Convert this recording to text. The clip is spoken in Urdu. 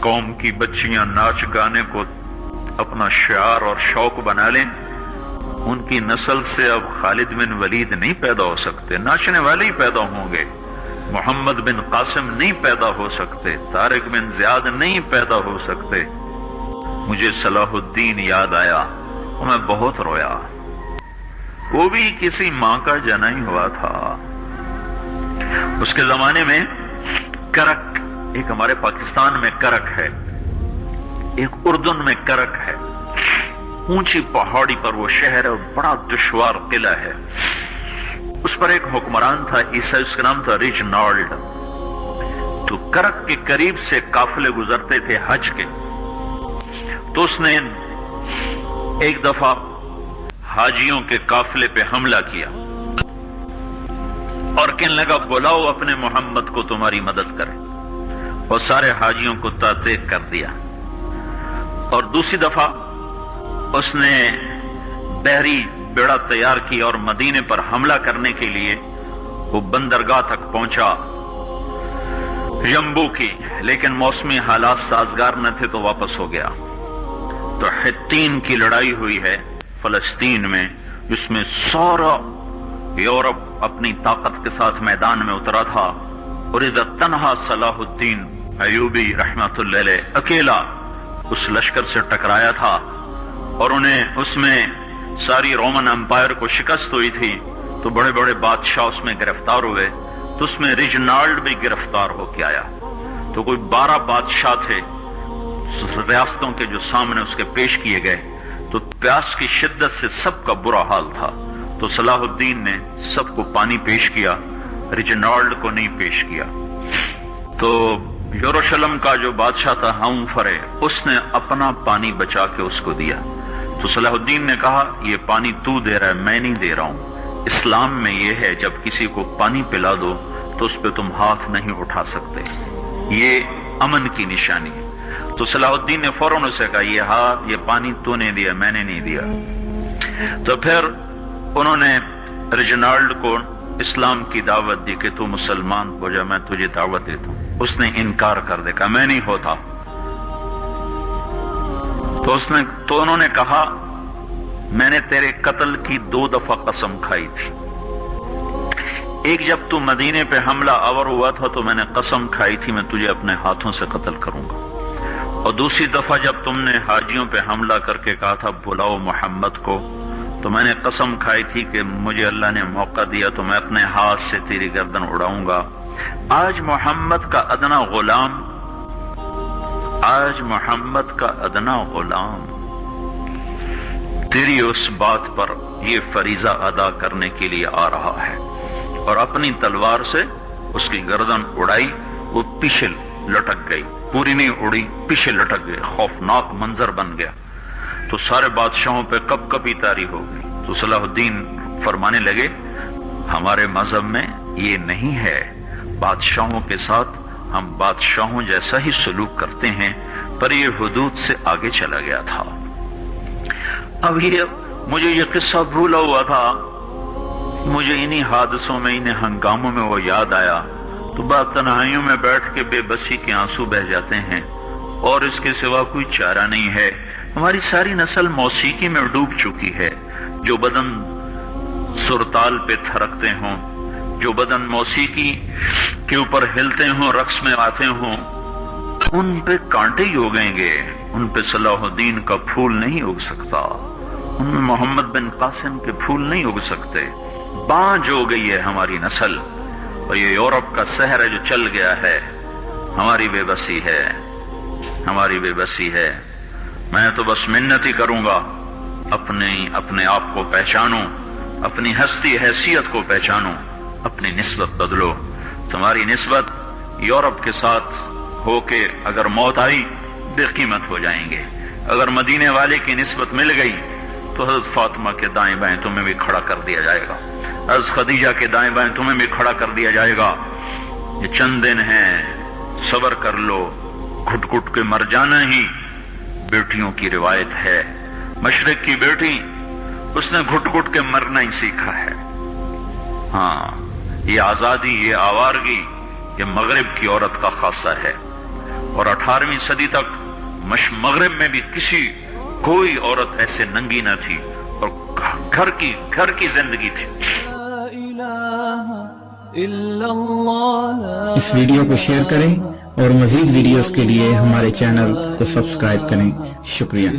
قوم کی بچیاں ناچ گانے کو اپنا شعار اور شوق بنا لیں، ان کی نسل سے اب خالد بن ولید نہیں پیدا ہو سکتے، ناچنے والے ہی پیدا ہوں گے، محمد بن قاسم نہیں پیدا ہو سکتے، طارق بن زیاد نہیں پیدا ہو سکتے۔ مجھے صلاح الدین یاد آیا اور میں بہت رویا۔ وہ بھی کسی ماں کا جنا ہی ہوا تھا۔ اس کے زمانے میں کرک، ایک ہمارے پاکستان میں کرک ہے، ایک اردن میں کرک ہے، اونچی پہاڑی پر وہ شہر ہے، بڑا دشوار قلعہ ہے۔ اس پر ایک حکمران تھا عیسائی، اس کا نام تھا ریجنالڈ۔ تو کرک کے قریب سے قافلے گزرتے تھے حج کے، تو اس نے ایک دفعہ حاجیوں کے قافلے پہ حملہ کیا اور کہنے لگا بلاؤ اپنے محمد کو تمہاری مدد کرے، اور سارے حاجیوں کو تعطیق کر دیا۔ اور دوسری دفعہ اس نے بحری بیڑا تیار کی اور مدینے پر حملہ کرنے کے لیے وہ بندرگاہ تک پہنچا یمبو کی، لیکن موسمی حالات سازگار نہ تھے تو واپس ہو گیا۔ تو حطین کی لڑائی ہوئی ہے فلسطین میں، جس میں سارا یورپ اپنی طاقت کے ساتھ میدان میں اترا تھا، اور ادھر تنہا صلاح الدین ایوبی رحمت اللہ علیہ اکیلا اس لشکر سے ٹکرایا تھا، اور انہیں اس میں ساری رومن امپائر کو شکست ہوئی تھی، تو بڑے بڑے بادشاہ اس میں گرفتار ہوئے، تو اس میں ریجنالڈ بھی گرفتار ہو کے آیا۔ تو کوئی 12 بادشاہ تھے ریاستوں کے جو سامنے اس کے پیش کیے گئے، تو پیاس کی شدت سے سب کا برا حال تھا، تو صلاح الدین نے سب کو پانی پیش کیا، ریجنالڈ کو نہیں پیش کیا۔ تو یروشلم کا جو بادشاہ تھا ہمفرے، اس نے اپنا پانی بچا کے اس کو دیا۔ تو صلاح الدین نے کہا یہ پانی تو دے رہا ہے، میں نہیں دے رہا ہوں۔ اسلام میں یہ ہے جب کسی کو پانی پلا دو تو اس پہ تم ہاتھ نہیں اٹھا سکتے، یہ امن کی نشانی ہے۔ تو صلاح الدین نے فوراً اسے کہا یہ پانی تو نے دیا، میں نے نہیں دیا۔ تو پھر انہوں نے ریجنالڈ کو اسلام کی دعوت دی کہ تو مسلمان ہو جا، میں تجھے دعوت دیتا ہوں۔ اس نے انکار کر دیا، کہا میں نہیں ہوتا۔ تو انہوں نے کہا میں نے تیرے قتل کی 2 دفعہ قسم کھائی تھی، ایک جب تو مدینے پہ حملہ آور ہوا تھا تو میں نے قسم کھائی تھی میں تجھے اپنے ہاتھوں سے قتل کروں گا، اور دوسری دفعہ جب تم نے حاجیوں پہ حملہ کر کے کہا تھا بلاؤ محمد کو، تو میں نے قسم کھائی تھی کہ مجھے اللہ نے موقع دیا تو میں اپنے ہاتھ سے تیری گردن اڑاؤں گا۔ آج محمد کا ادنا غلام تیری اس بات پر یہ فریضہ ادا کرنے کے لیے آ رہا ہے، اور اپنی تلوار سے اس کی گردن اڑائی، وہ پیچھے لٹک گئی، پوری نہیں اڑی، پیچھے لٹک گئی، خوفناک منظر بن گیا۔ تو سارے بادشاہوں پہ کپ کپی طاری ہو گئی۔ تو صلاح الدین فرمانے لگے ہمارے مذہب میں یہ نہیں ہے، بادشاہوں کے ساتھ ہم بادشاہوں جیسا ہی سلوک کرتے ہیں، پر یہ حدود سے آگے چلا گیا تھا۔ اب مجھے یہ قصہ بھولا ہوا تھا، مجھے انہی حادثوں میں، انہی ہنگاموں میں وہ یاد آیا، تو بعد تنہائیوں میں بیٹھ کے بے بسی کے آنسو بہہ جاتے ہیں، اور اس کے سوا کوئی چارہ نہیں ہے۔ ہماری ساری نسل موسیقی میں ڈوب چکی ہے، جو بدن سرتال پہ تھرکتے ہوں، جو بدن موسیقی کے اوپر ہلتے ہوں، رقص میں آتے ہوں، ان پہ کانٹے ہی اگیں گے، ان پہ صلاح الدین کا پھول نہیں اگ سکتا، ان میں محمد بن قاسم کے پھول نہیں اگ سکتے۔ بانجھ ہو گئی ہے ہماری نسل، اور یہ یورپ کا سحر ہے جو چل گیا ہے، ہماری بے بسی ہے، ہماری بے بسی ہے۔ میں تو بس منت ہی کروں گا اپنے آپ کو پہچانو، اپنی ہستی حیثیت کو پہچانو، اپنی نسبت بدلو۔ تمہاری نسبت یورپ کے ساتھ ہو کے اگر موت آئی بے قیمت ہو جائیں گے، اگر مدینے والے کی نسبت مل گئی تو حضرت فاطمہ کے دائیں بائیں تمہیں بھی کھڑا کر دیا جائے گا، حضرت خدیجہ کے دائیں بائیں تمہیں بھی کھڑا کر دیا جائے گا۔ یہ چند دن ہیں، صبر کر لو، گھٹ گھٹ کے مر جانا ہی بیٹیوں کی روایت ہے۔ مشرق کی بیٹی، اس نے گھٹ گھٹ کے مرنا ہی سیکھا ہے۔ ہاں، یہ آزادی، یہ آوارگی، یہ مغرب کی عورت کا خاصہ ہے۔ اور 18ویں صدی تک مغرب میں بھی کوئی عورت ایسے ننگی نہ تھی، اور گھر کی زندگی تھی۔ اس ویڈیو کو شیئر کریں اور مزید ویڈیوز کے لیے ہمارے چینل کو سبسکرائب کریں۔ شکریہ۔